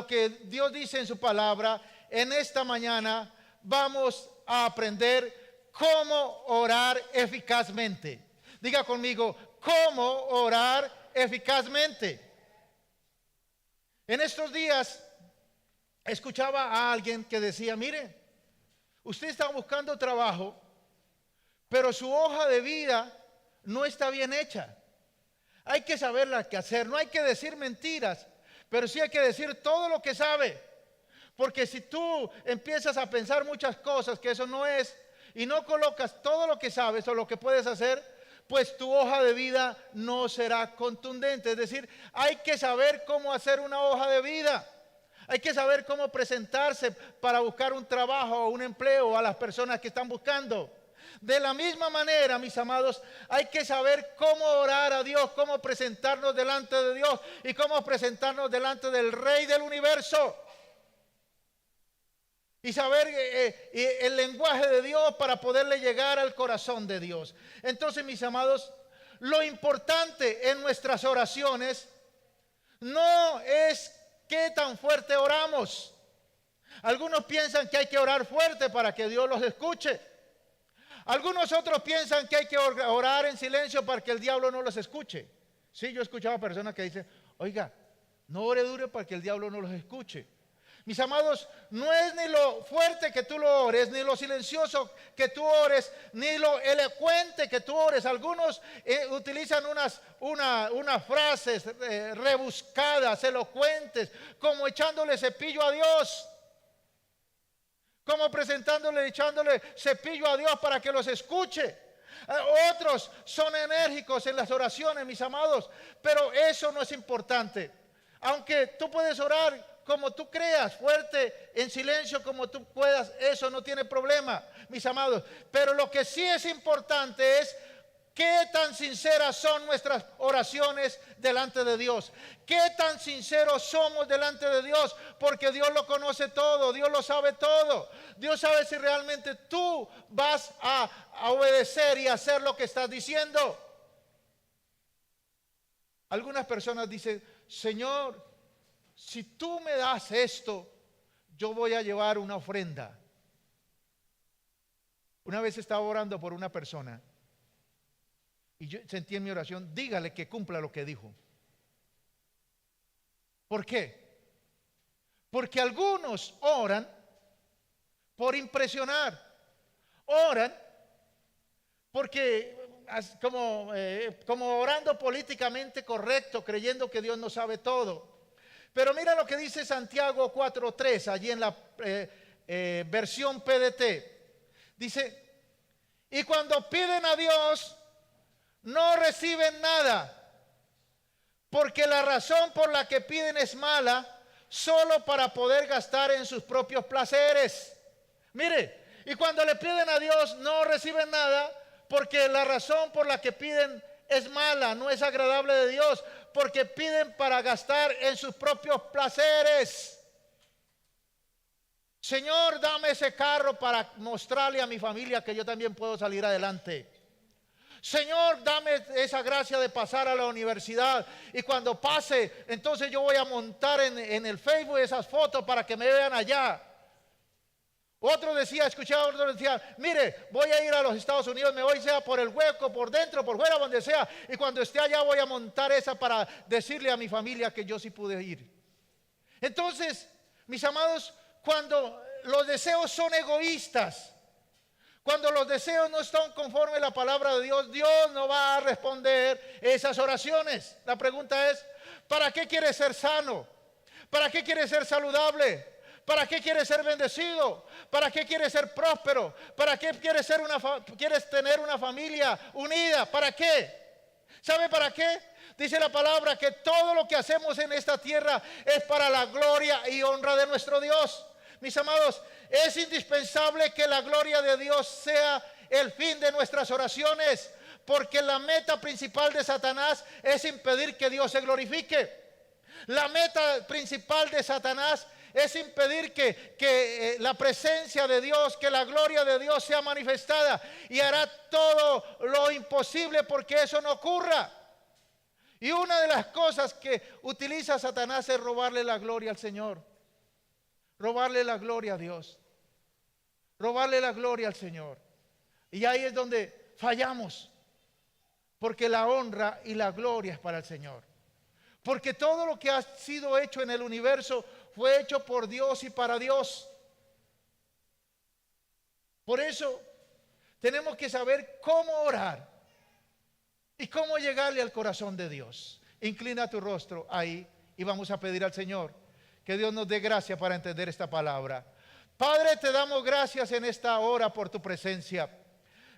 que Dios dice en su palabra, en esta mañana vamos a aprender cómo orar eficazmente. Diga conmigo, cómo orar eficazmente. En estos días escuchaba a alguien que decía, mire, usted está buscando trabajo, pero su hoja de vida no está bien hecha. Hay que saberla qué hacer, no hay que decir mentiras, pero sí hay que decir todo lo que sabe. Porque si tú empiezas a pensar muchas cosas que eso no es, y no colocas todo lo que sabes o lo que puedes hacer, pues tu hoja de vida no será contundente. Es decir, hay que saber cómo hacer una hoja de vida. Hay que saber cómo presentarse para buscar un trabajo o un empleo a las personas que están buscando. De la misma manera, mis amados, hay que saber cómo orar a Dios, cómo presentarnos delante de Dios y cómo presentarnos delante del Rey del universo. Y saber el lenguaje de Dios para poderle llegar al corazón de Dios. Entonces, mis amados, lo importante en nuestras oraciones no es qué tan fuerte oramos. Algunos piensan que hay que orar fuerte para que Dios los escuche. Algunos otros piensan que hay que orar en silencio para que el diablo no los escuche. Sí, yo he escuchado a personas que dicen, oiga, no ore duro para que el diablo no los escuche. Mis amados, no es ni lo fuerte que tú lo ores, ni lo silencioso que tú ores, ni lo elocuente que tú ores. Algunos utilizan unas frases rebuscadas, elocuentes, como echándole cepillo a Dios. Como presentándole, echándole cepillo a Dios para que los escuche. Otros son enérgicos en las oraciones, mis amados, pero eso no es importante. Aunque tú puedes orar como tú creas, fuerte, en silencio como tú puedas, eso no tiene problema, mis amados. Pero lo que sí es importante es qué tan sinceras son nuestras oraciones delante de Dios. Qué tan sinceros somos delante de Dios, porque Dios lo conoce todo, Dios lo sabe todo. Dios sabe si realmente tú vas a obedecer y hacer lo que estás diciendo. Algunas personas dicen, Señor, si tú me das esto, yo voy a llevar una ofrenda. Una vez estaba orando por una persona y yo sentí en mi oración, dígale que cumpla lo que dijo. ¿Por qué? Porque algunos oran por impresionar. Oran porque como orando políticamente correcto, creyendo que Dios no sabe todo. Pero mira lo que dice Santiago 4:3, allí en la versión PDT. Dice, y cuando piden a Dios, no reciben nada, porque la razón por la que piden es mala, solo para poder gastar en sus propios placeres. Mire, y cuando le piden a Dios, no reciben nada, porque la razón por la que piden es mala, no es agradable de Dios, porque piden para gastar en sus propios placeres. Señor, dame ese carro para mostrarle a mi familia que yo también puedo salir adelante. Señor, dame esa gracia de pasar a la universidad, y cuando pase, entonces yo voy a montar en el Facebook esas fotos para que me vean allá. Otro decía, escuchaba, otro decía, mire, voy a ir a los Estados Unidos, me voy sea por el hueco, por dentro, por fuera, donde sea, y cuando esté allá voy a montar esa para decirle a mi familia que yo sí pude ir. Entonces, mis amados, cuando los deseos son egoístas, cuando los deseos no están conforme a la palabra de Dios, Dios no va a responder esas oraciones. La pregunta es, ¿para qué quieres ser sano? ¿Para qué quieres ser saludable? ¿Para qué quieres ser bendecido? ¿Para qué quieres ser próspero? ¿Para qué quieres tener una familia unida? ¿Para qué? ¿Sabe para qué? Dice la palabra que todo lo que hacemos en esta tierra es para la gloria y honra de nuestro Dios. Mis amados, es indispensable que la gloria de Dios sea el fin de nuestras oraciones, porque la meta principal de Satanás es impedir que Dios se glorifique. La meta principal de Satanás es impedir que la presencia de Dios, que la gloria de Dios sea manifestada, y hará todo lo imposible porque eso no ocurra. Y una de las cosas que utiliza Satanás es robarle la gloria al Señor. robarle la gloria a Dios, robarle la gloria al Señor. Y ahí es donde fallamos, porque la honra y la gloria es para el Señor. Porque todo lo que ha sido hecho en el universo fue hecho por Dios y para Dios. Por eso tenemos que saber cómo orar y cómo llegarle al corazón de Dios. Inclina tu rostro ahí y vamos a pedir al Señor que Dios nos dé gracia para entender esta palabra. Padre, te damos gracias en esta hora por tu presencia.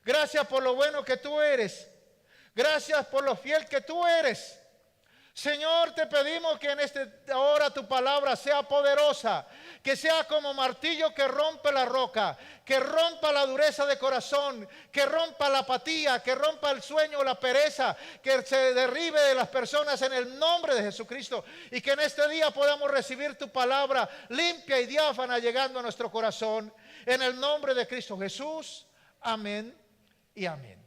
Gracias por lo bueno que tú eres. Gracias por lo fiel que tú eres. Señor, te pedimos que en esta hora tu palabra sea poderosa, que sea como martillo que rompe la roca, que rompa la dureza de corazón, que rompa la apatía, que rompa el sueño, la pereza, que se derribe de las personas en el nombre de Jesucristo, y que en este día podamos recibir tu palabra limpia y diáfana llegando a nuestro corazón, en el nombre de Cristo Jesús. Amén y amén.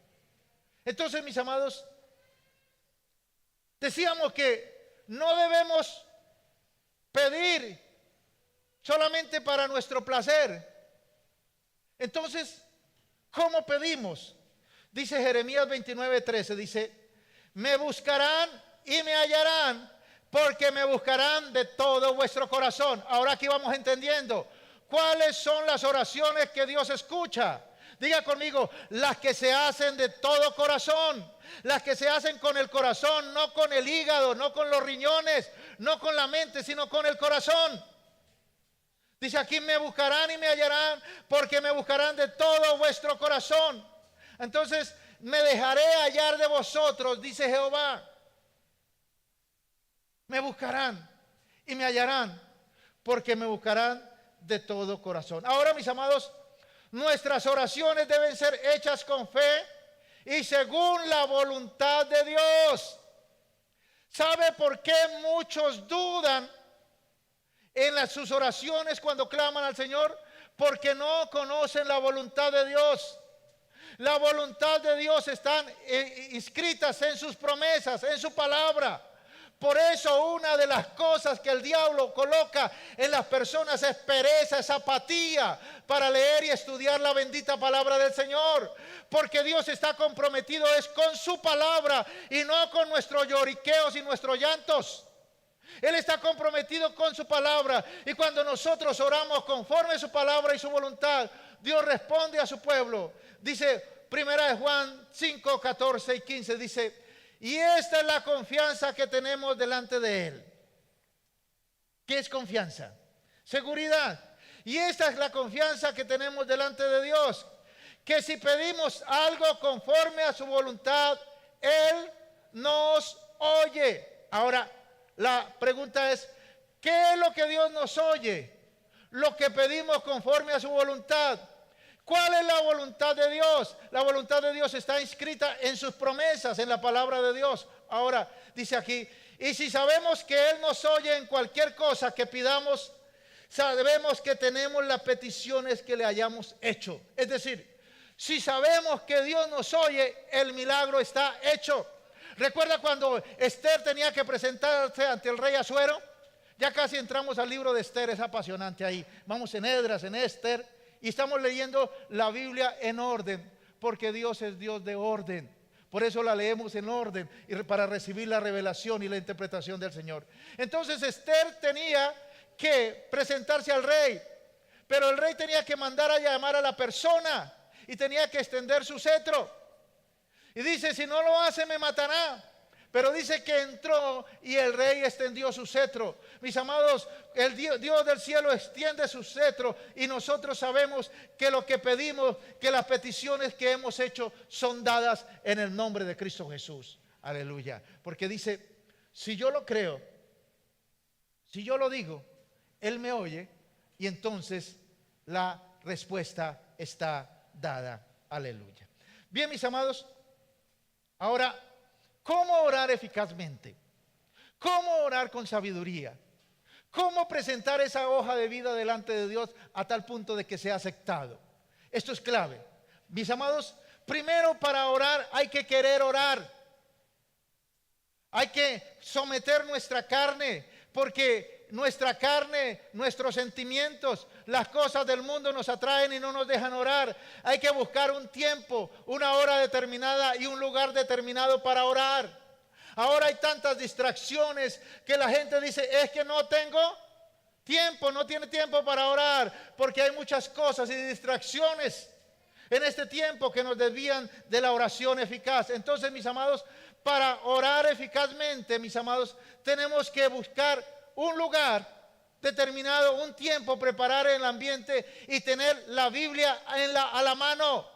Entonces, mis amados, decíamos que no debemos pedir solamente para nuestro placer. Entonces, ¿cómo pedimos? Dice Jeremías 29:13, dice, me buscarán y me hallarán, porque me buscarán de todo vuestro corazón. Ahora aquí vamos entendiendo cuáles son las oraciones que Dios escucha. Diga conmigo, las que se hacen de todo corazón, las que se hacen con el corazón, no con el hígado, no con los riñones, no con la mente, sino con el corazón. Dice aquí, me buscarán y me hallarán, porque me buscarán de todo vuestro corazón. Entonces, me dejaré hallar de vosotros, dice Jehová. Me buscarán y me hallarán, porque me buscarán de todo corazón. Ahora, mis amados, nuestras oraciones deben ser hechas con fe y según la voluntad de Dios. ¿Sabe por qué muchos dudan en sus oraciones cuando claman al Señor? Porque no conocen la voluntad de Dios. La voluntad de Dios están inscritas en sus promesas, en su palabra. Por eso una de las cosas que el diablo coloca en las personas es pereza, es apatía para leer y estudiar la bendita palabra del Señor. Porque Dios está comprometido es con su palabra y no con nuestros lloriqueos y nuestros llantos. Él está comprometido con su palabra, y cuando nosotros oramos conforme a su palabra y su voluntad, Dios responde a su pueblo. Dice primera de Juan 5, 14 y 15, dice, y esta es la confianza que tenemos delante de Él. ¿Qué es confianza? Seguridad. Y esta es la confianza que tenemos delante de Dios, que si pedimos algo conforme a su voluntad, Él nos oye. Ahora, la pregunta es, ¿qué es lo que Dios nos oye? Lo que pedimos conforme a su voluntad. ¿Cuál es la voluntad de Dios? La voluntad de Dios está inscrita en sus promesas, en la palabra de Dios. Ahora, dice aquí, y si sabemos que Él nos oye en cualquier cosa que pidamos, sabemos que tenemos las peticiones que le hayamos hecho. Es decir, si sabemos que Dios nos oye, el milagro está hecho. ¿Recuerda cuando Esther tenía que presentarse ante el rey Asuero? Ya casi entramos al libro de Esther, es apasionante ahí. Vamos en Esdras, en Esther. Y estamos leyendo la Biblia en orden, porque Dios es Dios de orden. Por eso la leemos en orden, y para recibir la revelación y la interpretación del Señor. Entonces Esther tenía que presentarse al rey, pero el rey tenía que mandar a llamar a la persona y tenía que extender su cetro. Y dice, si no lo hace me matará. Pero dice que entró y el rey extendió su cetro. Mis amados, el Dios del cielo extiende su cetro, y nosotros sabemos que lo que pedimos, que las peticiones que hemos hecho son dadas en el nombre de Cristo Jesús. Aleluya. Porque dice, si yo lo creo, si yo lo digo, Él me oye, y entonces la respuesta está dada. Aleluya. Bien, mis amados, ahora, ¿cómo orar eficazmente? ¿Cómo orar con sabiduría? ¿Cómo presentar esa hoja de vida delante de Dios a tal punto de que sea aceptado? Esto es clave. Mis amados, primero para orar hay que querer orar. Hay que someter nuestra carne, porque nuestra carne, nuestros sentimientos, las cosas del mundo nos atraen y no nos dejan orar. Hay que buscar un tiempo, una hora determinada y un lugar determinado para orar. Ahora hay tantas distracciones que la gente dice, es que no tengo tiempo, no tiene tiempo para orar, porque hay muchas cosas y distracciones en este tiempo que nos desvían de la oración eficaz. Entonces, mis amados, para orar eficazmente, mis amados, tenemos que buscar un lugar determinado, un tiempo, preparar el ambiente y tener la Biblia a la mano.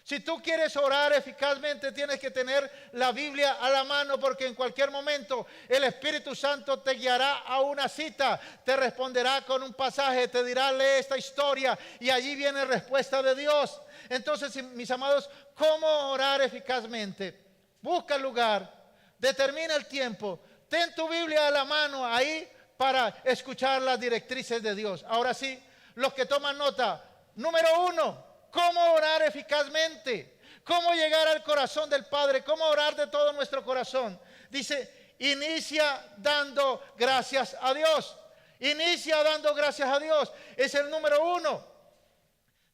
Si tú quieres orar eficazmente, tienes que tener la Biblia a la mano, porque en cualquier momento el Espíritu Santo te guiará a una cita, te responderá con un pasaje, te dirá, lee esta historia, y allí viene respuesta de Dios. Entonces, mis amados, ¿cómo orar eficazmente? Busca el lugar, determina el tiempo, ten tu Biblia a la mano ahí para escuchar las directrices de Dios. Ahora sí, los que toman nota, número 1, ¿cómo orar eficazmente? ¿Cómo llegar al corazón del Padre? ¿Cómo orar de todo nuestro corazón? Dice, inicia dando gracias a Dios. Inicia dando gracias a Dios. Es el número 1.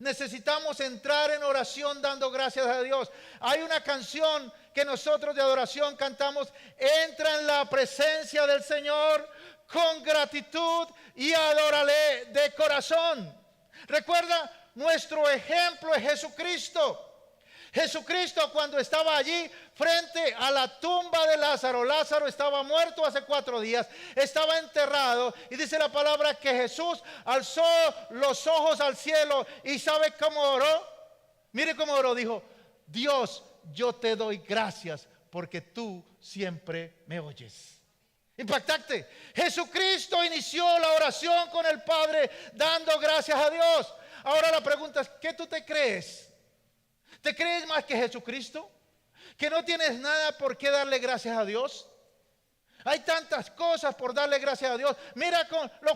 Necesitamos entrar en oración dando gracias a Dios. Hay una canción que nosotros de adoración cantamos, entra en la presencia del Señor con gratitud y adórale de corazón. Recuerda, nuestro ejemplo es Jesucristo. Jesucristo, cuando estaba allí frente a la tumba de Lázaro, Lázaro estaba muerto hace 4 días, estaba enterrado, y dice la palabra que Jesús alzó los ojos al cielo, y ¿sabe cómo oró? Mire cómo oró, dijo, Dios, yo te doy gracias porque tú siempre me oyes. Impactante. Jesucristo inició la oración con el Padre dando gracias a Dios. Ahora la pregunta es, ¿qué tú te crees? ¿Te crees más que Jesucristo? ¿Que no tienes nada por qué darle gracias a Dios? Hay tantas cosas por darle gracias a Dios. Mira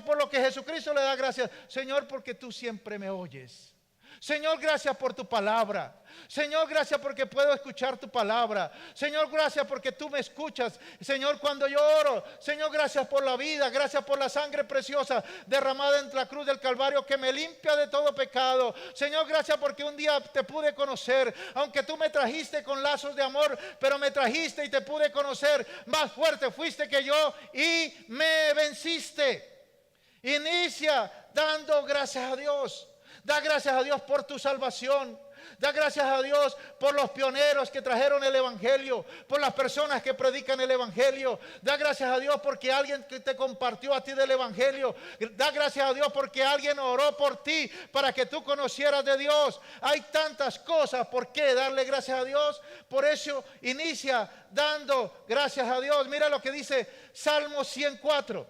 por lo que Jesucristo le da gracias. Señor, porque tú siempre me oyes. Señor, gracias por tu palabra. Señor, gracias porque puedo escuchar tu palabra. Señor, gracias porque tú me escuchas. Señor, cuando yo oro. Señor, gracias por la vida. Gracias por la sangre preciosa derramada en la cruz del Calvario que me limpia de todo pecado. Señor, gracias porque un día te pude conocer. Aunque tú me trajiste con lazos de amor, pero me trajiste y te pude conocer. Más fuerte fuiste que yo y me venciste. Inicia dando gracias a Dios. Da gracias a Dios por tu salvación. Da gracias a Dios por los pioneros que trajeron el Evangelio, por las personas que predican el Evangelio. Da gracias a Dios porque alguien que te compartió a ti del Evangelio. Da gracias a Dios porque alguien oró por ti para que tú conocieras de Dios. Hay tantas cosas por qué darle gracias a Dios. Por eso inicia dando gracias a Dios. Mira lo que dice Salmo 104.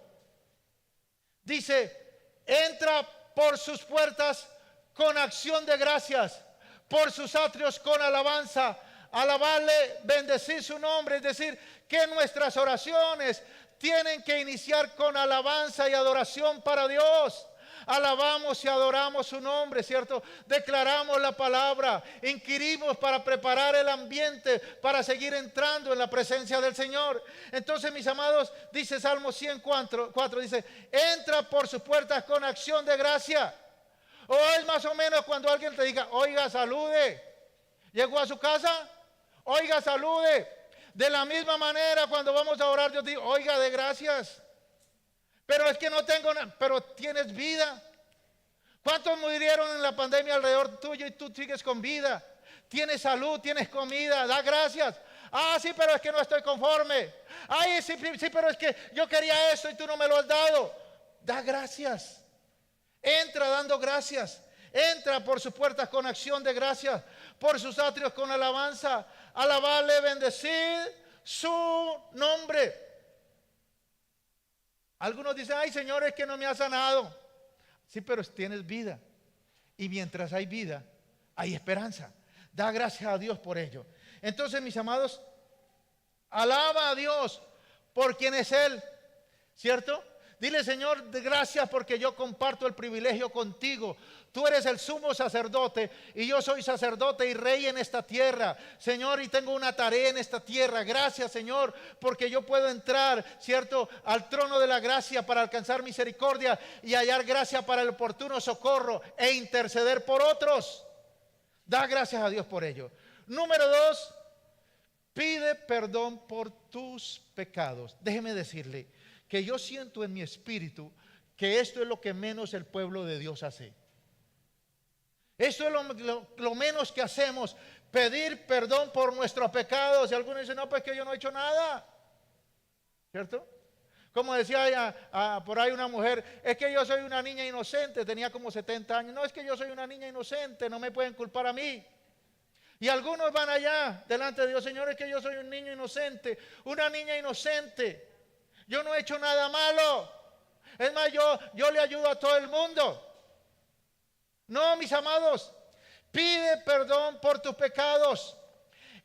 Dice, entra por sus puertas con acción de gracias, por sus atrios con alabanza, alabarle, bendecir su nombre. Es decir, que nuestras oraciones tienen que iniciar con alabanza y adoración para Dios. Alabamos y adoramos su nombre, ¿cierto? Declaramos la palabra, inquirimos para preparar el ambiente para seguir entrando en la presencia del Señor. Entonces, mis amados, dice Salmo 104, dice, entra por sus puertas con acción de gracia. O es más o menos cuando alguien te diga, oiga, salude. Llegó a su casa, oiga, salude. De la misma manera, cuando vamos a orar, yo digo, oiga, de gracias. Pero es que no tengo nada, pero tienes vida. ¿Cuántos murieron en la pandemia alrededor tuyo y tú sigues con vida? Tienes salud, tienes comida, da gracias. Ah, sí, pero es que no estoy conforme. Ay, sí, pero es que yo quería eso y tú no me lo has dado. Da gracias. Entra dando gracias. Entra por sus puertas con acción de gracias, por sus atrios con alabanza. Alabarle, bendecir su nombre. Algunos dicen, ay, Señor, es que no me ha sanado. Sí, pero tienes vida. Y mientras hay vida, hay esperanza. Da gracias a Dios por ello. Entonces, mis amados, alaba a Dios por quien es Él, ¿cierto? Dile, Señor, gracias porque yo comparto el privilegio contigo. Tú eres el sumo sacerdote y yo soy sacerdote y rey en esta tierra, Señor, y tengo una tarea en esta tierra. Gracias, Señor, porque yo puedo entrar, ¿cierto?, al trono de la gracia para alcanzar misericordia y hallar gracia para el oportuno socorro e interceder por otros. Da gracias a Dios por ello. Número 2, pide perdón por tus pecados. Déjeme decirle que yo siento en mi espíritu que esto es lo que menos el pueblo de Dios hace. Esto es lo menos que hacemos, pedir perdón por nuestros pecados. Y algunos dicen, no, pues que yo no he hecho nada, ¿cierto? Como decía por ahí una mujer, es que yo soy una niña inocente, tenía como 70 años. No, es que yo soy una niña inocente, no me pueden culpar a mí. Y algunos van allá delante de Dios, Señor, es que yo soy un niño inocente, una niña inocente. Yo no he hecho nada malo. Es más, yo le ayudo a todo el mundo. No, mis amados, pide perdón por tus pecados.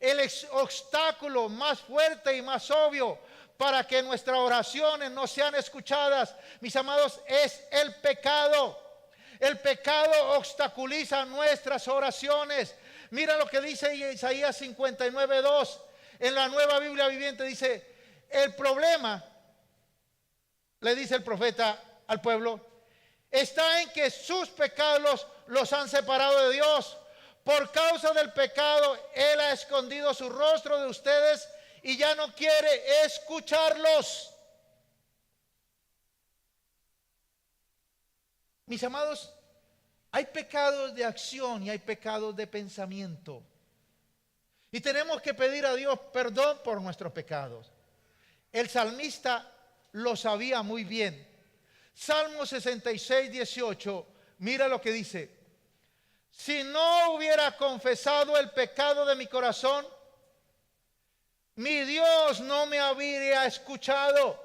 El obstáculo más fuerte y más obvio para que nuestras oraciones no sean escuchadas, mis amados, es el pecado. El pecado obstaculiza nuestras oraciones. Mira lo que dice Isaías 59:2 en la Nueva Biblia Viviente. Dice, el problema, le dice el profeta al pueblo, está en que sus pecados los han separado de Dios. Por causa del pecado, Él ha escondido su rostro de ustedes y ya no quiere escucharlos. Mis amados, hay pecados de acción y hay pecados de pensamiento. Y tenemos que pedir a Dios perdón por nuestros pecados. El salmista lo sabía muy bien. Salmo 66:18, mira lo que dice. Si no hubiera confesado el pecado de mi corazón, mi Dios no me habría escuchado.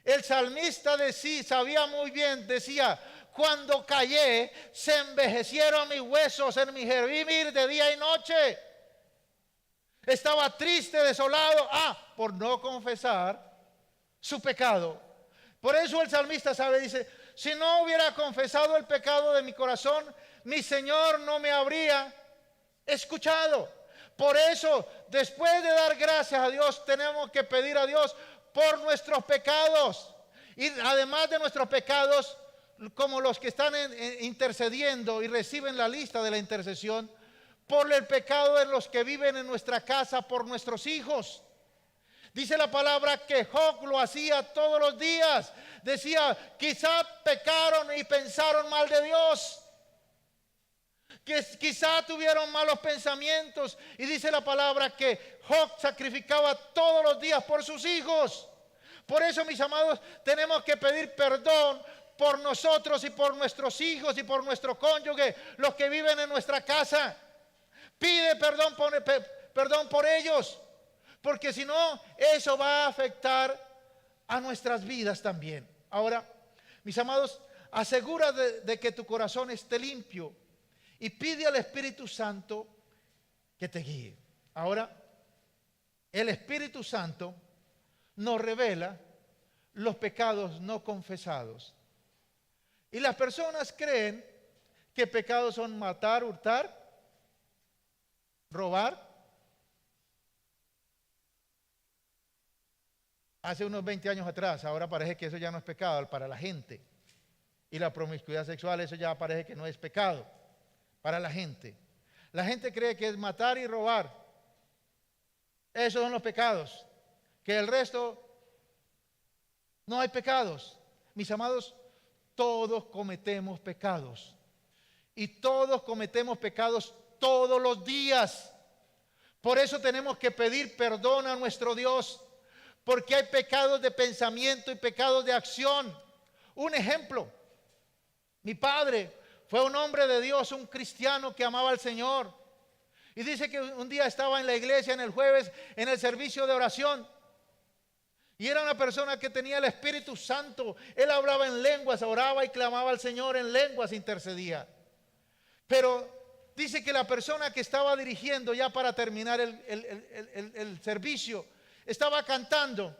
El salmista sabía muy bien, decía, cuando callé, se envejecieron mis huesos en mi gemir de día y noche. Estaba triste, desolado, por no confesar su pecado. Por eso el salmista dice, si no hubiera confesado el pecado de mi corazón, mi Señor no me habría escuchado. Por eso, después de dar gracias a Dios, tenemos que pedir a Dios por nuestros pecados. Y además de nuestros pecados, como los que están intercediendo y reciben la lista de la intercesión, por el pecado de los que viven en nuestra casa, por nuestros hijos. Dice la palabra que Job lo hacía todos los días. Decía, quizá pecaron y pensaron mal de Dios. Que quizá tuvieron malos pensamientos. Y dice la palabra que Job sacrificaba todos los días por sus hijos. Por eso, mis amados, tenemos que pedir perdón por nosotros y por nuestros hijos y por nuestro cónyuge, los que viven en nuestra casa. Pide perdón por ellos, porque si no, eso va a afectar a nuestras vidas también. Ahora, mis amados, asegura de que tu corazón esté limpio y pide al Espíritu Santo que te guíe. Ahora, el Espíritu Santo nos revela los pecados no confesados. Y las personas creen que pecados son matar, hurtar, robar. Hace unos 20 años atrás, ahora parece que eso ya no es pecado para la gente. Y la promiscuidad sexual, eso ya parece que no es pecado para la gente. La gente cree que es matar y robar. Esos son los pecados. Que el resto no hay pecados. Mis amados, todos cometemos pecados. Y todos cometemos pecados todos los días. Por eso tenemos que pedir perdón a nuestro Dios, porque hay pecados de pensamiento y pecados de acción. Un ejemplo, mi padre fue un hombre de Dios, un cristiano que amaba al Señor, y dice que un día estaba en la iglesia en el jueves en el servicio de oración, y era una persona que tenía el Espíritu Santo. Él hablaba en lenguas, oraba y clamaba al Señor en lenguas, intercedía. Pero dice que la persona que estaba dirigiendo ya para terminar el servicio estaba cantando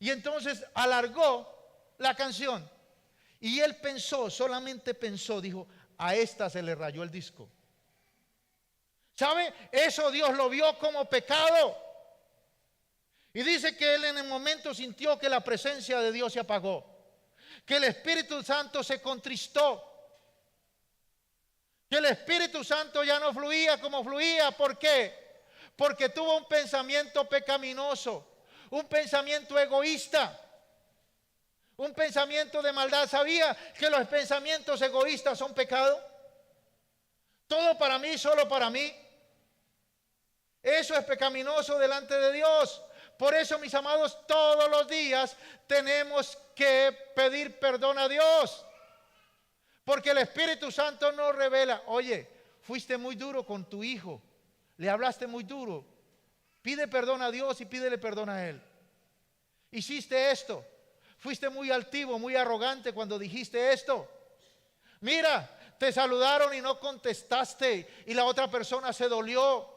y entonces alargó la canción. Y él pensó, solamente pensó, dijo, a esta se le rayó el disco. ¿Sabe? Eso Dios lo vio como pecado. Y dice que él en el momento sintió que la presencia de Dios se apagó, que el Espíritu Santo se contristó, que el Espíritu Santo ya no fluía como fluía. ¿Por qué? Porque tuvo un pensamiento pecaminoso, un pensamiento egoísta, un pensamiento de maldad. ¿Sabía que los pensamientos egoístas son pecado? Todo para mí, solo para mí. Eso es pecaminoso delante de Dios. Por eso, mis amados, todos los días tenemos que pedir perdón a Dios. Porque el Espíritu Santo nos revela, oye, fuiste muy duro con tu hijo, le hablaste muy duro. Pide perdón a Dios y pídele perdón a Él. Hiciste esto, fuiste muy altivo, muy arrogante cuando dijiste esto. Mira, te saludaron y no contestaste y la otra persona se dolió.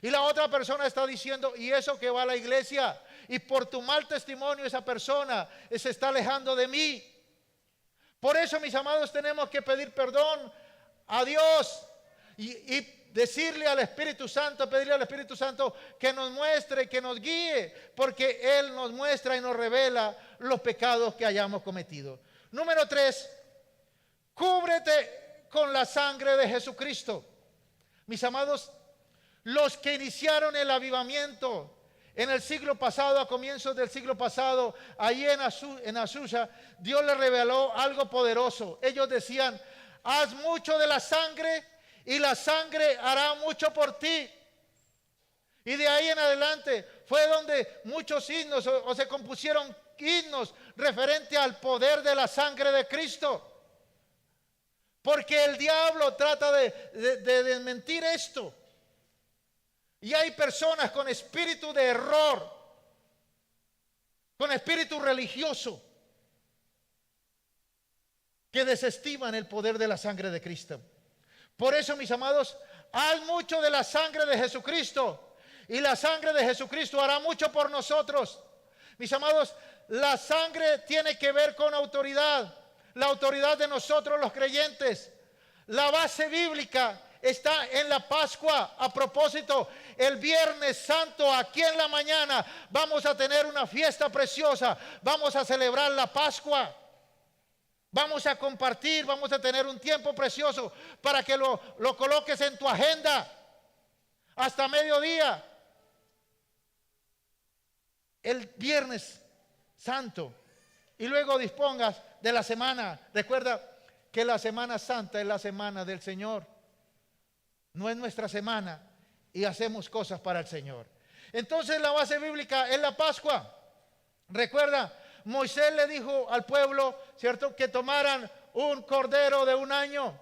Y la otra persona está diciendo, y eso que va a la iglesia, y por tu mal testimonio esa persona se está alejando de mí. Por eso, mis amados, tenemos que pedir perdón a Dios y decirle al Espíritu Santo, pedirle al Espíritu Santo que nos muestre, que nos guíe, porque Él nos muestra y nos revela los pecados que hayamos cometido. Número 3, cúbrete con la sangre de Jesucristo. Mis amados, los que iniciaron el avivamiento en el siglo pasado, a comienzos del siglo pasado, allí en Azusa, Dios les reveló algo poderoso. Ellos decían, haz mucho de la sangre y la sangre hará mucho por ti. Y de ahí en adelante fue donde muchos himnos o se compusieron himnos referente al poder de la sangre de Cristo. Porque el diablo trata de desmentir esto. Y hay personas con espíritu de error, con espíritu religioso, que desestiman el poder de la sangre de Cristo. Por eso, mis amados, haz mucho de la sangre de Jesucristo, y la sangre de Jesucristo hará mucho por nosotros. Mis amados, la sangre tiene que ver con autoridad, la autoridad de nosotros los creyentes. La base bíblica está en la Pascua. A propósito, el Viernes Santo, aquí en la mañana, vamos a tener una fiesta preciosa. Vamos a celebrar la Pascua. Vamos a compartir, vamos a tener un tiempo precioso para que lo coloques en tu agenda hasta mediodía. El Viernes Santo. Y luego dispongas de la semana. Recuerda que la Semana Santa es la semana del Señor. No es nuestra semana y hacemos cosas para el Señor. Entonces la base bíblica es la Pascua. Recuerda, Moisés le dijo al pueblo, ¿cierto?, que tomaran un cordero de 1 año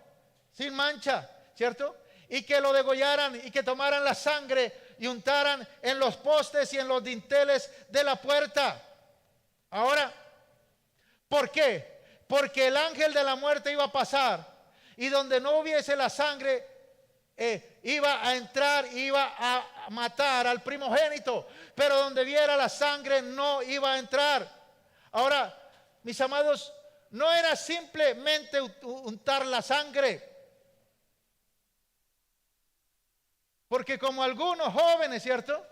sin mancha, ¿cierto?, y que lo degollaran y que tomaran la sangre y untaran en los postes y en los dinteles de la puerta. Ahora, ¿por qué? Porque el ángel de la muerte iba a pasar y donde no hubiese la sangre, iba a entrar, iba a matar al primogénito, pero donde viera la sangre no iba a entrar. Ahora, mis amados, no era simplemente untar la sangre, porque como algunos jóvenes, ¿cierto?,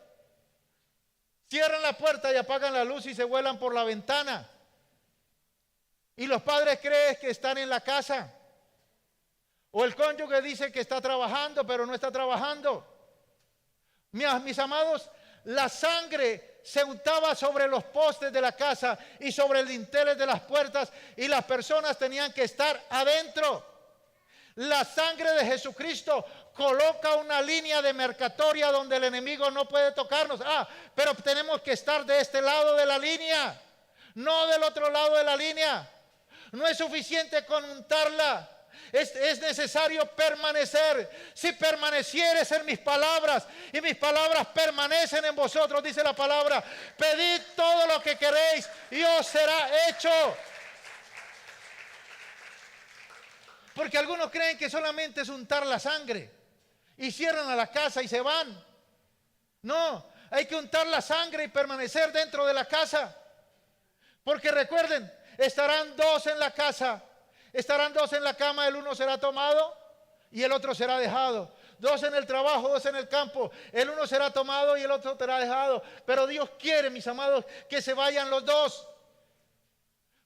cierran la puerta y apagan la luz y se vuelan por la ventana, y los padres creen que están en la casa. O el cónyuge dice que está trabajando, pero no está trabajando. Mis amados, la sangre se untaba sobre los postes de la casa y sobre el dinteles de las puertas, y las personas tenían que estar adentro. La sangre de Jesucristo coloca una línea demarcatoria donde el enemigo no puede tocarnos. Pero tenemos que estar de este lado de la línea, no del otro lado de la línea. No es suficiente con untarla. Es necesario permanecer. Si permanecieres en mis palabras y mis palabras permanecen en vosotros, dice la palabra, pedid todo lo que queréis y os será hecho. Porque algunos creen que solamente es untar la sangre y cierran a la casa y se van. No, hay que untar la sangre y permanecer dentro de la casa. Porque recuerden, estarán dos en la casa, estarán dos en la cama, el uno será tomado y el otro será dejado. Dos en el trabajo, dos en el campo, el uno será tomado y el otro será dejado. Pero Dios quiere, mis amados, que se vayan los dos.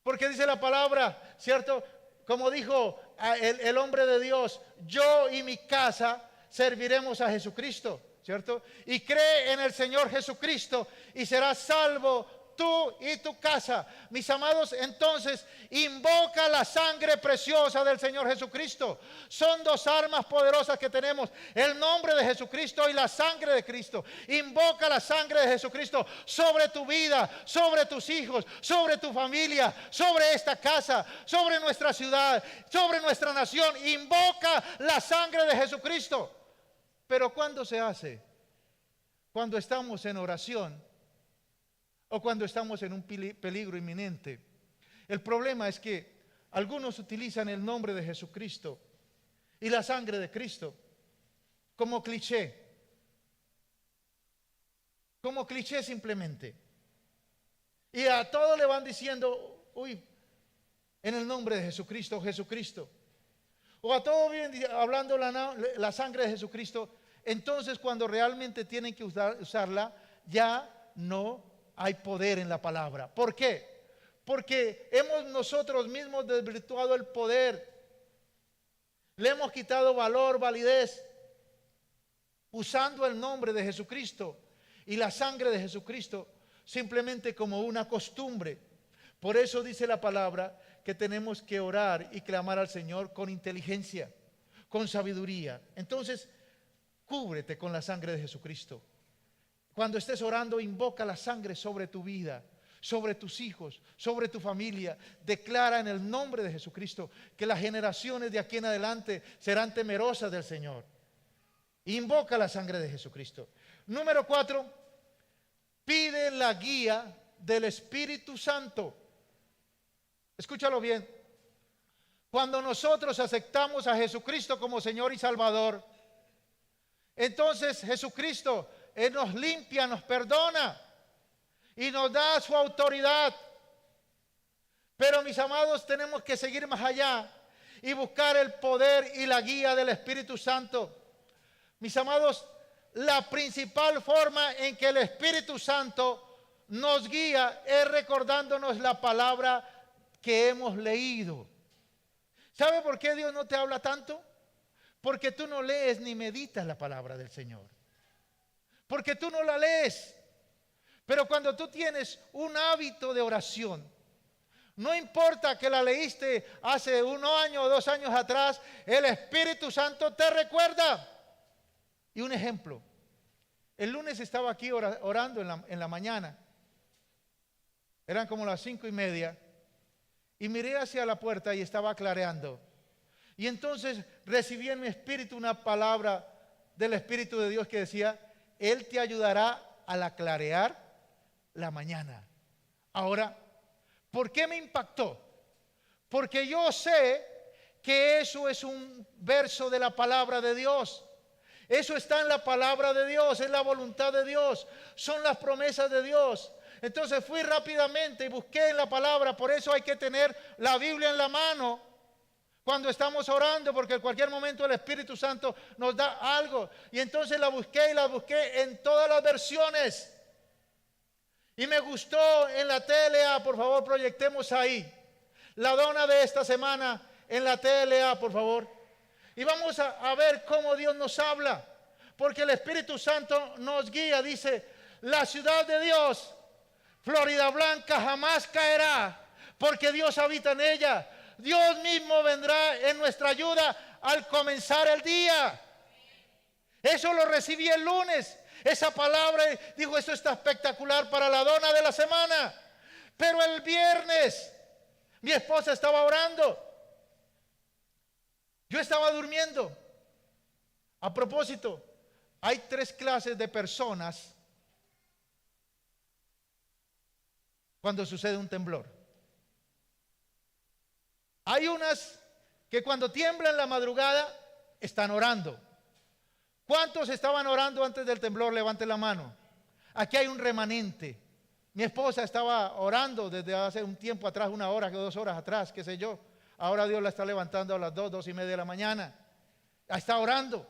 Porque dice la palabra, ¿cierto? Como dijo el hombre de Dios, yo y mi casa serviremos a Jesucristo, ¿cierto? Y cree en el Señor Jesucristo y serás salvo tú y tu casa. Mis amados, entonces invoca la sangre preciosa del Señor Jesucristo. Son dos armas poderosas que tenemos: el nombre de Jesucristo y la sangre de Cristo. Invoca la sangre de Jesucristo sobre tu vida, sobre tus hijos, sobre tu familia, sobre esta casa, sobre nuestra ciudad, sobre nuestra nación. Invoca la sangre de Jesucristo. Pero ¿cuándo se hace? Cuando estamos en oración o cuando estamos en un peligro inminente. El problema es que algunos utilizan el nombre de Jesucristo y la sangre de Cristo como cliché simplemente. Y a todo le van diciendo, uy, en el nombre de Jesucristo, Jesucristo. O a todo vienen hablando la sangre de Jesucristo. Entonces cuando realmente tienen que usarla, ya no hay poder en la palabra. ¿Por qué? Porque hemos nosotros mismos desvirtuado el poder. Le hemos quitado valor, validez, usando el nombre de Jesucristo y la sangre de Jesucristo simplemente como una costumbre. Por eso dice la palabra que tenemos que orar y clamar al Señor con inteligencia, con sabiduría. Entonces, cúbrete con la sangre de Jesucristo. Cuando estés orando, invoca la sangre sobre tu vida, sobre tus hijos, sobre tu familia. Declara en el nombre de Jesucristo que las generaciones de aquí en adelante serán temerosas del Señor. Invoca la sangre de Jesucristo. Número 4, pide la guía del Espíritu Santo. Escúchalo bien. Cuando nosotros aceptamos a Jesucristo como Señor y Salvador, entonces Jesucristo, Él nos limpia, nos perdona y nos da su autoridad. Pero mis amados, tenemos que seguir más allá y buscar el poder y la guía del Espíritu Santo. Mis amados, la principal forma en que el Espíritu Santo nos guía es recordándonos la palabra que hemos leído. ¿Sabe por qué Dios no te habla tanto? Porque tú no lees ni meditas la palabra del Señor. Porque tú no la lees. Pero cuando tú tienes un hábito de oración, no importa que la leíste hace 1 año o 2 años atrás, el Espíritu Santo te recuerda. Y un ejemplo, el lunes estaba aquí orando en la mañana, eran como las 5:30, y miré hacia la puerta y estaba clareando. Y entonces recibí en mi espíritu una palabra del Espíritu de Dios que decía: Él te ayudará a clarear la mañana. Ahora, ¿por qué me impactó? Porque yo sé que eso es un verso de la palabra de Dios. Eso está en la palabra de Dios, es la voluntad de Dios, son las promesas de Dios. Entonces fui rápidamente y busqué en la palabra. Por eso hay que tener la Biblia en la mano cuando estamos orando, porque en cualquier momento el Espíritu Santo nos da algo. Y entonces la busqué en todas las versiones. Y me gustó en la TLA, por favor, proyectemos ahí. La dona de esta semana en la TLA, por favor. Y vamos a ver cómo Dios nos habla. Porque el Espíritu Santo nos guía. Dice: la ciudad de Dios, Florida Blanca, jamás caerá, porque Dios habita en ella. Dios mismo vendrá en nuestra ayuda al comenzar el día. Eso lo recibí el lunes. Esa palabra, dijo, esto está espectacular para la dona de la semana. Pero el viernes mi esposa estaba orando. Yo estaba durmiendo. A propósito, hay 3 clases de personas cuando sucede un temblor. Hay unas que cuando tiembla en la madrugada están orando. ¿Cuántos estaban orando antes del temblor? Levanten la mano. Aquí hay un remanente. Mi esposa estaba orando desde hace un tiempo atrás, 1 hora, 2 horas atrás, qué sé yo. Ahora Dios la está levantando a las 2:30 de la mañana. Está orando.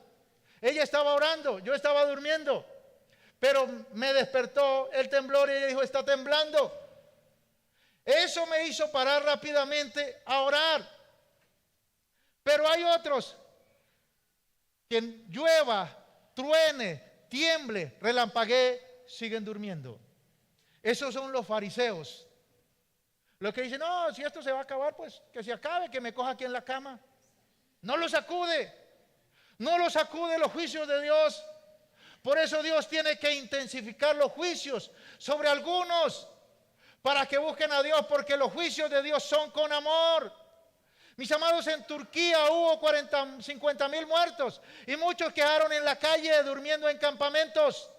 Ella estaba orando, yo estaba durmiendo. Pero me despertó el temblor y ella dijo, está temblando. Eso me hizo parar rápidamente a orar. Pero hay otros que llueva, truene, tiemble, relampaguee, siguen durmiendo. Esos son los fariseos. Los que dicen, no, si esto se va a acabar, pues que se acabe, que me coja aquí en la cama. No lo sacude. No lo sacude los juicios de Dios. Por eso Dios tiene que intensificar los juicios sobre algunos para que busquen a Dios, porque los juicios de Dios son con amor. Mis amados, en Turquía hubo 50,000 muertos y muchos quedaron en la calle durmiendo en campamentos.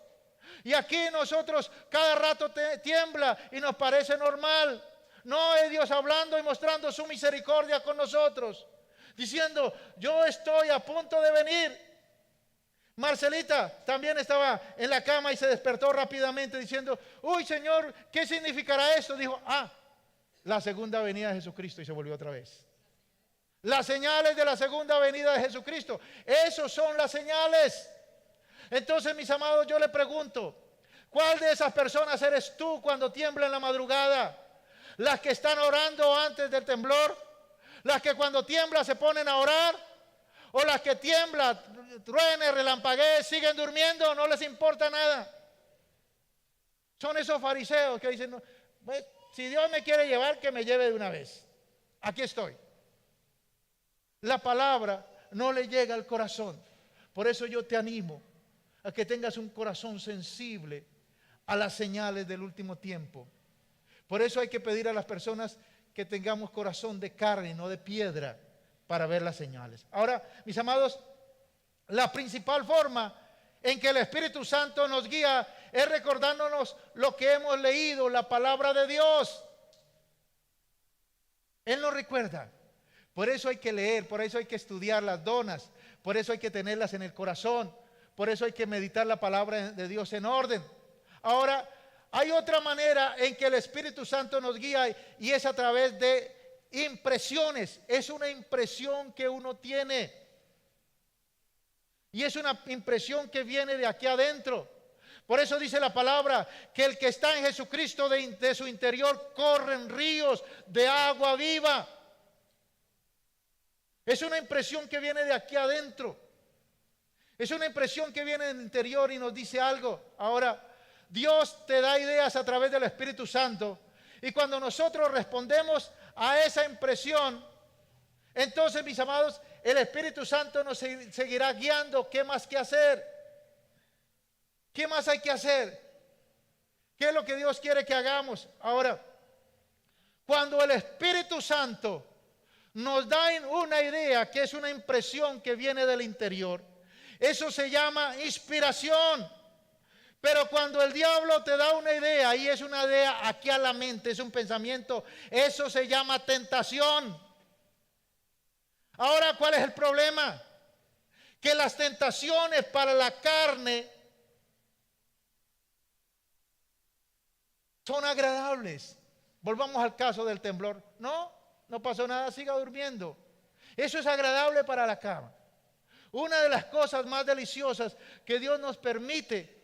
Y aquí nosotros cada rato tiembla y nos parece normal. No, es Dios hablando y mostrando su misericordia con nosotros, diciendo, yo estoy a punto de venir. Marcelita también estaba en la cama y se despertó rápidamente diciendo, uy Señor, ¿qué significará esto? Dijo, la segunda venida de Jesucristo, y se volvió otra vez. Las señales de la segunda venida de Jesucristo, esos son las señales. Entonces, mis amados, yo le pregunto, ¿cuál de esas personas eres tú cuando tiembla en la madrugada? ¿Las que están orando antes del temblor? ¿Las que cuando tiembla se ponen a orar? ¿O las que tiembla, truene, relampaguee, siguen durmiendo, no les importa nada? Son esos fariseos que dicen, no, pues, si Dios me quiere llevar, que me lleve de una vez. Aquí estoy. La palabra no le llega al corazón. Por eso yo te animo a que tengas un corazón sensible a las señales del último tiempo. Por eso hay que pedir a las personas que tengamos corazón de carne, no de piedra, para ver las señales. Ahora, mis amados, la principal forma en que el Espíritu Santo nos guía es recordándonos lo que hemos leído, la palabra de Dios. Él nos recuerda. Por eso hay que leer, por eso hay que estudiar las donas, por eso hay que tenerlas en el corazón, por eso hay que meditar la palabra de Dios en orden. Ahora, hay otra manera en que el Espíritu Santo nos guía y es a través de impresiones. Es una impresión que uno tiene. Y es una impresión que viene de aquí adentro. Por eso dice la palabra que el que está en Jesucristo de su interior corren ríos de agua viva. Es una impresión que viene de aquí adentro. Es una impresión que viene del interior y nos dice algo. Ahora, Dios te da ideas a través del Espíritu Santo. Y cuando nosotros respondemos a esa impresión, entonces, mis amados, el Espíritu Santo nos seguirá guiando. ¿Qué más que hacer? ¿Qué más hay que hacer? ¿Qué es lo que Dios quiere que hagamos? Ahora, cuando el Espíritu Santo nos da una idea, que es una impresión que viene del interior, eso se llama inspiración. Pero cuando el diablo te da una idea, y es una idea aquí a la mente, es un pensamiento, eso se llama tentación. Ahora, ¿cuál es el problema? Que las tentaciones para la carne son agradables. Volvamos al caso del temblor. No pasó nada, siga durmiendo. Eso es agradable para la cama. Una de las cosas más deliciosas que Dios nos permite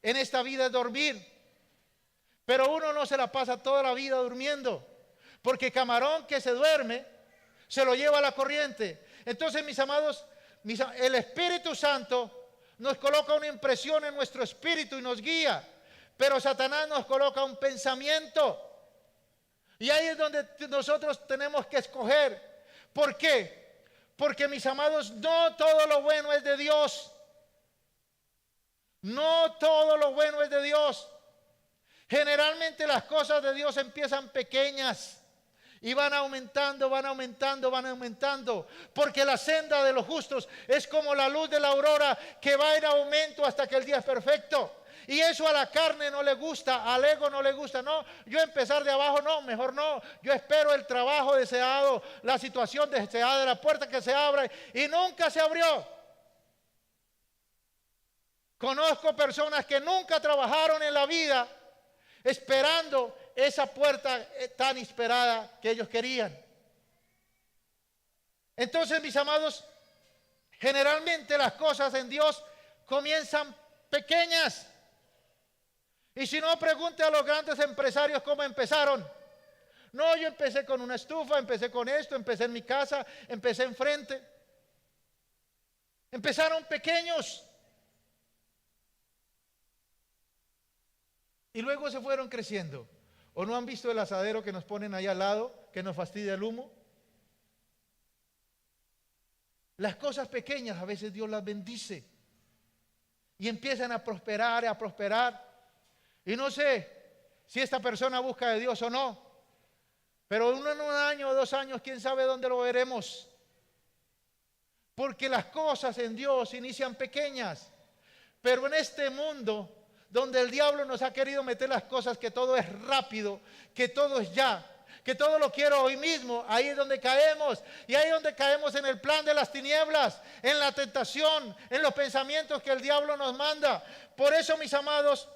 en esta vida es dormir. Pero uno no se la pasa toda la vida durmiendo, porque camarón que se duerme se lo lleva a la corriente. Entonces, mis amados, el Espíritu Santo nos coloca una impresión en nuestro espíritu y nos guía. Pero Satanás nos coloca un pensamiento. Y ahí es donde nosotros tenemos que escoger. ¿Por qué? Porque, mis amados, no todo lo bueno es de Dios. No todo lo bueno es de Dios. Generalmente las cosas de Dios empiezan pequeñas y van aumentando, van aumentando, van aumentando. Porque la senda de los justos es como la luz de la aurora, que va en aumento hasta que el día es perfecto. Y eso a la carne no le gusta, al ego no le gusta. No, yo empezar de abajo, no, mejor no. Yo espero el trabajo deseado, la situación deseada, la puerta que se abra, y nunca se abrió. Conozco personas que nunca trabajaron en la vida esperando esa puerta tan esperada que ellos querían. Entonces, mis amados, generalmente las cosas en Dios comienzan pequeñas. Y si no, pregunte a los grandes empresarios cómo empezaron. No, yo empecé con una estufa, empecé con esto, empecé en mi casa, empecé enfrente. Empezaron pequeños. Y luego se fueron creciendo. ¿O no han visto el asadero que nos ponen ahí al lado, que nos fastidia el humo? Las cosas pequeñas a veces Dios las bendice. Y empiezan a prosperar, a prosperar. Y no sé si esta persona busca de Dios o no. Pero en un año o 2 años, quién sabe dónde lo veremos. Porque las cosas en Dios inician pequeñas. Pero en este mundo donde el diablo nos ha querido meter las cosas, que todo es rápido, que todo es ya, que todo lo quiero hoy mismo, ahí es donde caemos. Y ahí es donde caemos en el plan de las tinieblas, en la tentación, en los pensamientos que el diablo nos manda. Por eso, mis amados,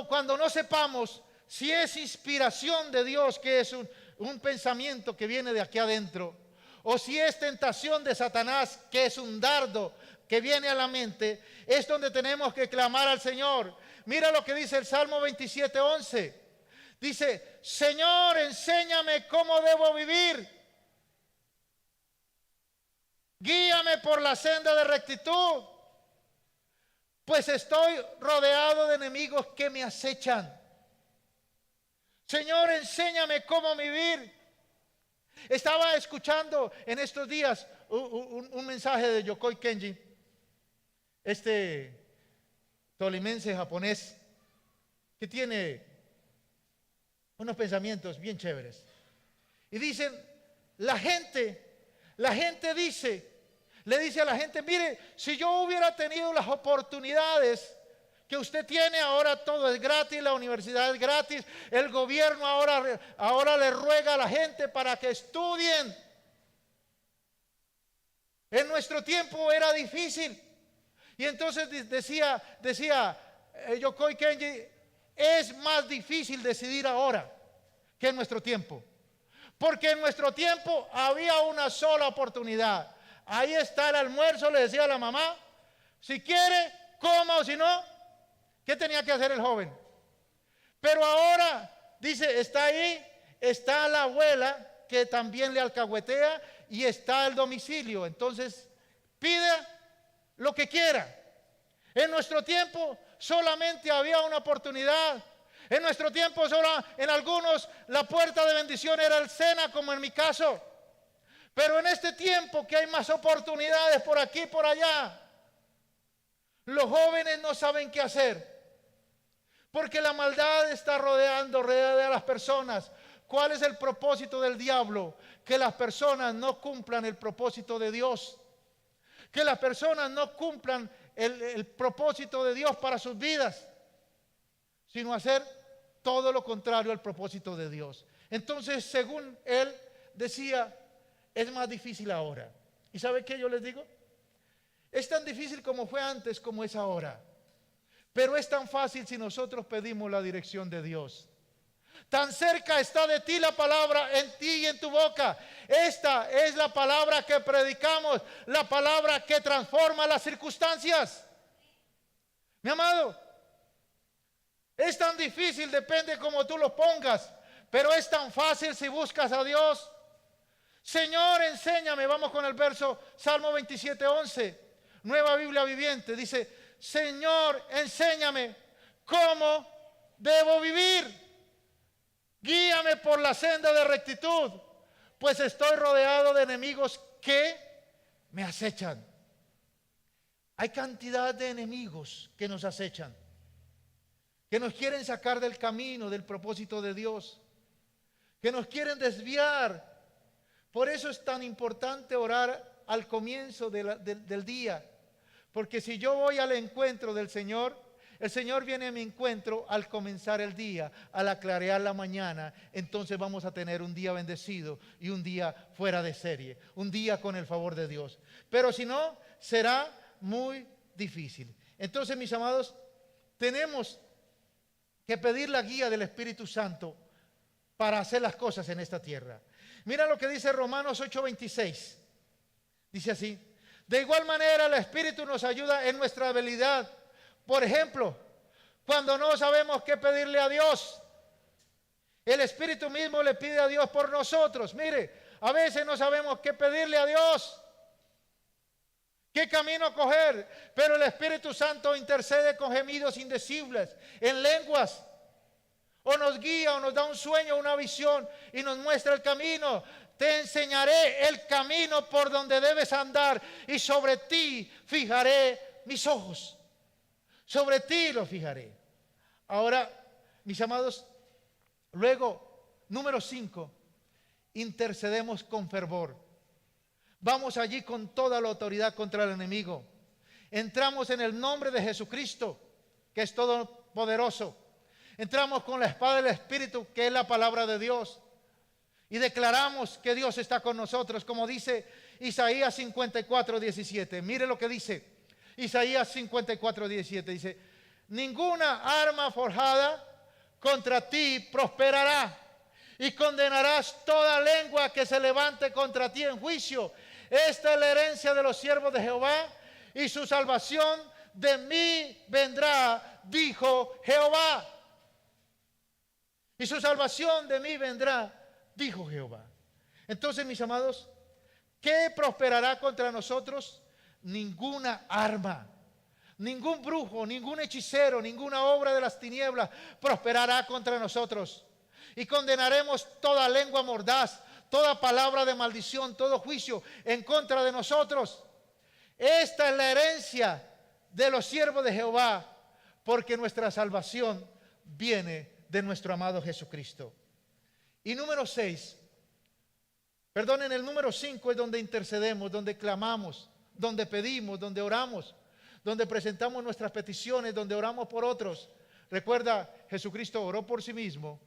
cuando no sepamos si es inspiración de Dios, que es un pensamiento que viene de aquí adentro, o si es tentación de Satanás, que es un dardo que viene a la mente, es donde tenemos que clamar al Señor. Mira lo que dice el Salmo 27:11. Dice: Señor, enséñame cómo debo vivir. Guíame por la senda de rectitud, pues estoy rodeado de enemigos que me acechan. Señor, enséñame cómo vivir. Estaba escuchando en estos días un mensaje de Yokoi Kenji, este tolimense japonés, que tiene unos pensamientos bien chéveres. Y dicen, la gente dice, le dice a la gente: mire, si yo hubiera tenido las oportunidades que usted tiene, ahora todo es gratis, la universidad es gratis, el gobierno ahora le ruega a la gente para que estudien. En nuestro tiempo era difícil. Y entonces decía Yokoi Kenji, es más difícil decidir ahora que en nuestro tiempo. Porque en nuestro tiempo había una sola oportunidad. Ahí está el almuerzo, le decía a la mamá, si quiere, coma, o si no, ¿qué tenía que hacer el joven? Pero ahora, dice, está ahí, está la abuela que también le alcahuetea, y está el domicilio. Entonces, pide lo que quiera. En nuestro tiempo solamente había una oportunidad. En nuestro tiempo solo en algunos la puerta de bendición era el SENA, como en mi caso. Pero en este tiempo que hay más oportunidades por aquí y por allá, los jóvenes no saben qué hacer. Porque la maldad está rodeando a las personas. ¿Cuál es el propósito del diablo? Que las personas no cumplan el propósito de Dios. Que las personas no cumplan el propósito de Dios para sus vidas, sino hacer todo lo contrario al propósito de Dios. Entonces, según él decía, es más difícil ahora. ¿Y sabe qué yo les digo? Es tan difícil como fue antes, como es ahora. Pero es tan fácil si nosotros pedimos la dirección de Dios. Tan cerca está de ti la palabra, en ti y en tu boca. Esta es la palabra que predicamos, la palabra que transforma las circunstancias. Mi amado, es tan difícil, depende cómo tú lo pongas, pero es tan fácil si buscas a Dios. Señor, enséñame. Vamos con el verso Salmo 27:11, Nueva Biblia Viviente. Dice: Señor, enséñame cómo debo vivir. Guíame por la senda de rectitud, pues estoy rodeado de enemigos que me acechan. Hay cantidad de enemigos que nos acechan, que nos quieren sacar del camino, del propósito de Dios, que nos quieren desviar. Por eso es tan importante orar al comienzo del día. Porque si yo voy al encuentro del Señor, el Señor viene a mi encuentro al comenzar el día, al aclarear la mañana. Entonces vamos a tener un día bendecido y un día fuera de serie, un día con el favor de Dios. Pero si no, será muy difícil. Entonces, mis amados, tenemos que pedir la guía del Espíritu Santo para hacer las cosas en esta tierra. Mira lo que dice Romanos 8:26. Dice así: de igual manera el Espíritu nos ayuda en nuestra debilidad. Por ejemplo, cuando no sabemos qué pedirle a Dios, el Espíritu mismo le pide a Dios por nosotros. Mire, a veces no sabemos qué pedirle a Dios, qué camino coger, pero el Espíritu Santo intercede con gemidos indecibles, en lenguas, o nos guía, o nos da un sueño, una visión, y nos muestra el camino. Te enseñaré el camino por donde debes andar, y sobre ti fijaré mis ojos. Sobre ti lo fijaré. Ahora, mis amados, luego, número 5, intercedemos con fervor. Vamos allí con toda la autoridad contra el enemigo. Entramos en el nombre de Jesucristo, que es todopoderoso. Entramos con la espada del Espíritu, que es la palabra de Dios. Y declaramos que Dios está con nosotros, como dice Isaías 54:17. Mire lo que dice Isaías 54:17. Dice: ninguna arma forjada contra ti prosperará, y condenarás toda lengua que se levante contra ti en juicio. Esta es la herencia de los siervos de Jehová, y su salvación de mí vendrá, dijo Jehová. Y su salvación de mí vendrá, dijo Jehová. Entonces, mis amados, ¿qué prosperará contra nosotros? Ninguna arma, ningún brujo, ningún hechicero, ninguna obra de las tinieblas prosperará contra nosotros. Y condenaremos toda lengua mordaz, toda palabra de maldición, todo juicio en contra de nosotros. Esta es la herencia de los siervos de Jehová, porque nuestra salvación viene de nuestro amado Jesucristo. Y número 6, perdonen, el número 5 es donde intercedemos, donde clamamos, donde pedimos, donde oramos, donde presentamos nuestras peticiones, donde oramos por otros. Recuerda, Jesucristo oró por sí mismo,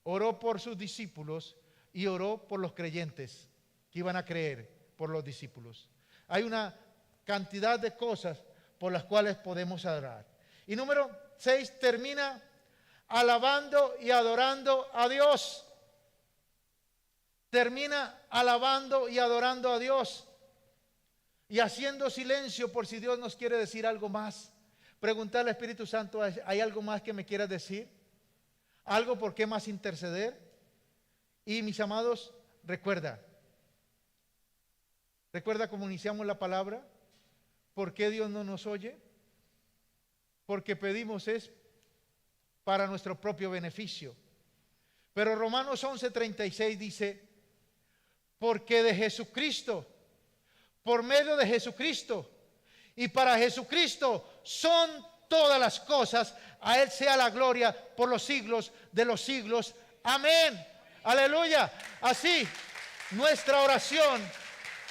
oró por sus discípulos y oró por los creyentes que iban a creer por los discípulos. Hay una cantidad de cosas por las cuales podemos orar. Y número 6 termina alabando y adorando a Dios. Termina alabando y adorando a Dios y haciendo silencio por si Dios nos quiere decir algo más. Preguntarle al Espíritu Santo: ¿hay algo más que me quieras decir? ¿Algo por qué más interceder? Y mis amados, recuerda cómo iniciamos la palabra. ¿Por qué Dios no nos oye? Porque pedimos es para nuestro propio beneficio. Pero Romanos 11:36 dice: porque de Jesucristo, por medio de Jesucristo y para Jesucristo son todas las cosas, a Él sea la gloria por los siglos de los siglos. Amén. Aleluya. Así, nuestra oración,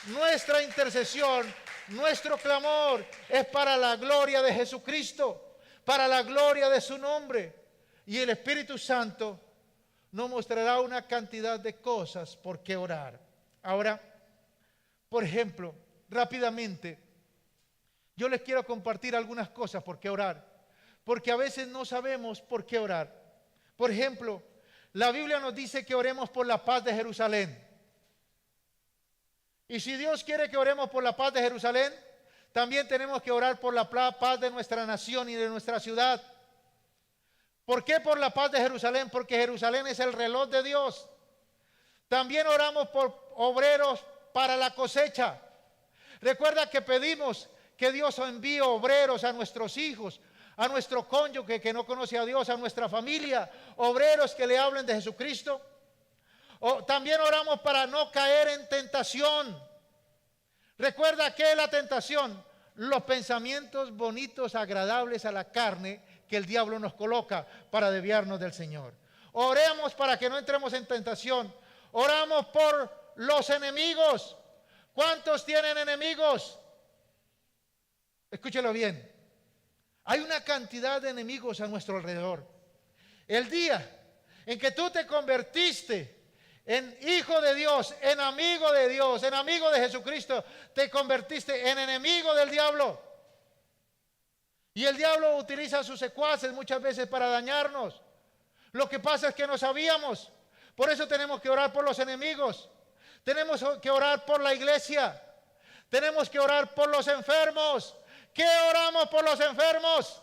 nuestra intercesión, nuestro clamor es para la gloria de Jesucristo, para la gloria de su nombre. Y el Espíritu Santo nos mostrará una cantidad de cosas por qué orar. Ahora, por ejemplo, rápidamente, yo les quiero compartir algunas cosas por qué orar, porque a veces no sabemos por qué orar. Por ejemplo, la Biblia nos dice que oremos por la paz de Jerusalén. Y si Dios quiere que oremos por la paz de Jerusalén, también tenemos que orar por la paz de nuestra nación y de nuestra ciudad. ¿Por qué por la paz de Jerusalén? Porque Jerusalén es el reloj de Dios. También oramos por obreros para la cosecha. Recuerda que pedimos que Dios envíe obreros a nuestros hijos, a nuestro cónyuge que no conoce a Dios, a nuestra familia, obreros que le hablen de Jesucristo. También oramos para no caer en tentación. Recuerda que la tentación, los pensamientos bonitos, agradables a la carne que el diablo nos coloca para desviarnos del Señor. Oremos para que no entremos en tentación. Oramos por los enemigos. ¿Cuántos tienen enemigos? Escúchelo bien. Hay una cantidad de enemigos a nuestro alrededor. El día en que tú te convertiste en hijo de Dios, en amigo de Dios, en amigo de Jesucristo, te convertiste en enemigo del diablo. Y el diablo utiliza a sus secuaces muchas veces para dañarnos. Lo que pasa es que no sabíamos. Por eso tenemos que orar por los enemigos. Tenemos que orar por la iglesia. Tenemos que orar por los enfermos. ¿Qué oramos por los enfermos?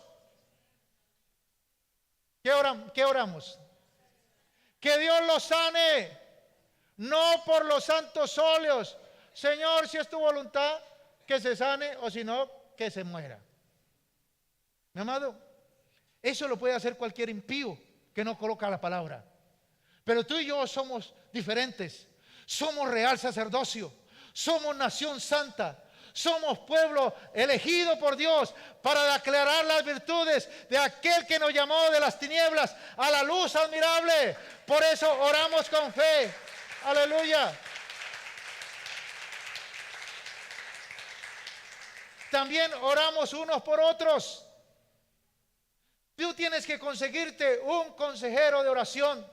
¿Qué oramos? Que Dios los sane. No por los santos óleos. Señor, si es tu voluntad, que se sane, o si no, que se muera. Mi amado, eso lo puede hacer cualquier impío que no coloca la palabra. Pero tú y yo somos diferentes. Somos real sacerdocio. Somos nación santa. Somos pueblo elegido por Dios para declarar las virtudes de aquel que nos llamó de las tinieblas a la luz admirable. Por eso oramos con fe. Aleluya. También oramos unos por otros. Tú tienes que conseguirte un consejero de oración,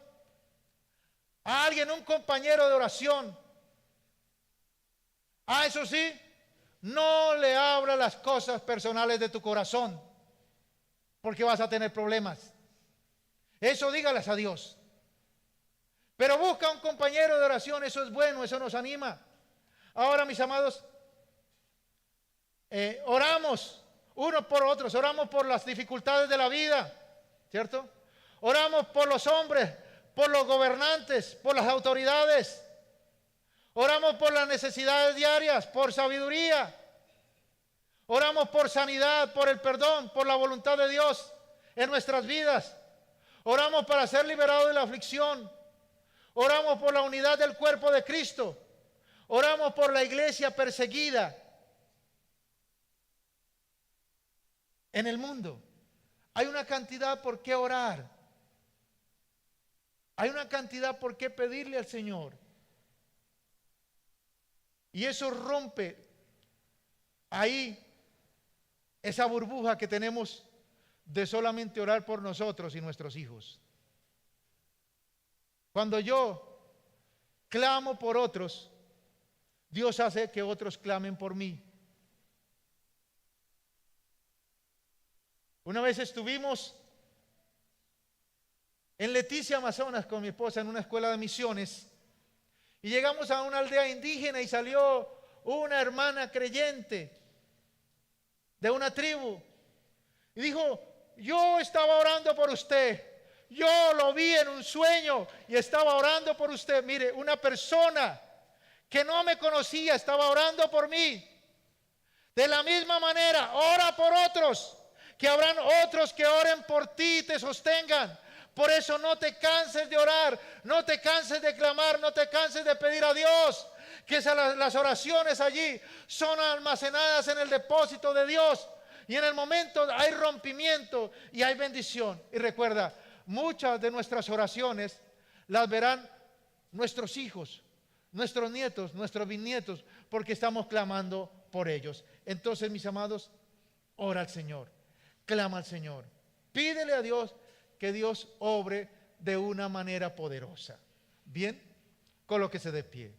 a alguien, un compañero de oración. Eso sí, no le abras las cosas personales de tu corazón, porque vas a tener problemas. Eso dígalas a Dios. Pero busca un compañero de oración, eso es bueno, eso nos anima. Ahora, mis amados, oramos unos por otros, oramos por las dificultades de la vida, ¿cierto? Oramos por los hombres, por los gobernantes, por las autoridades. Oramos por las necesidades diarias, por sabiduría. Oramos por sanidad, por el perdón, por la voluntad de Dios en nuestras vidas. Oramos para ser liberados de la aflicción. Oramos por la unidad del cuerpo de Cristo. Oramos por la iglesia perseguida en el mundo. Hay una cantidad por qué orar. Hay una cantidad por qué pedirle al Señor. Y eso rompe ahí esa burbuja que tenemos de solamente orar por nosotros y nuestros hijos. Cuando yo clamo por otros, Dios hace que otros clamen por mí. Una vez estuvimos en Leticia, Amazonas, con mi esposa en una escuela de misiones y llegamos a una aldea indígena y salió una hermana creyente de una tribu y dijo: yo estaba orando por usted, yo lo vi en un sueño y estaba orando por usted. Mire, una persona que no me conocía estaba orando por mí. De la misma manera, ora por otros, que habrán otros que oren por ti y te sostengan. Por eso no te canses de orar, no te canses de clamar, no te canses de pedir a Dios, que las oraciones allí son almacenadas en el depósito de Dios y en el momento hay rompimiento y hay bendición. Y recuerda, muchas de nuestras oraciones las verán nuestros hijos, nuestros nietos, nuestros bisnietos, porque estamos clamando por ellos. Entonces, mis amados, ora al Señor, clama al Señor, pídele a Dios que Dios obre de una manera poderosa. Bien, colóquese de pie.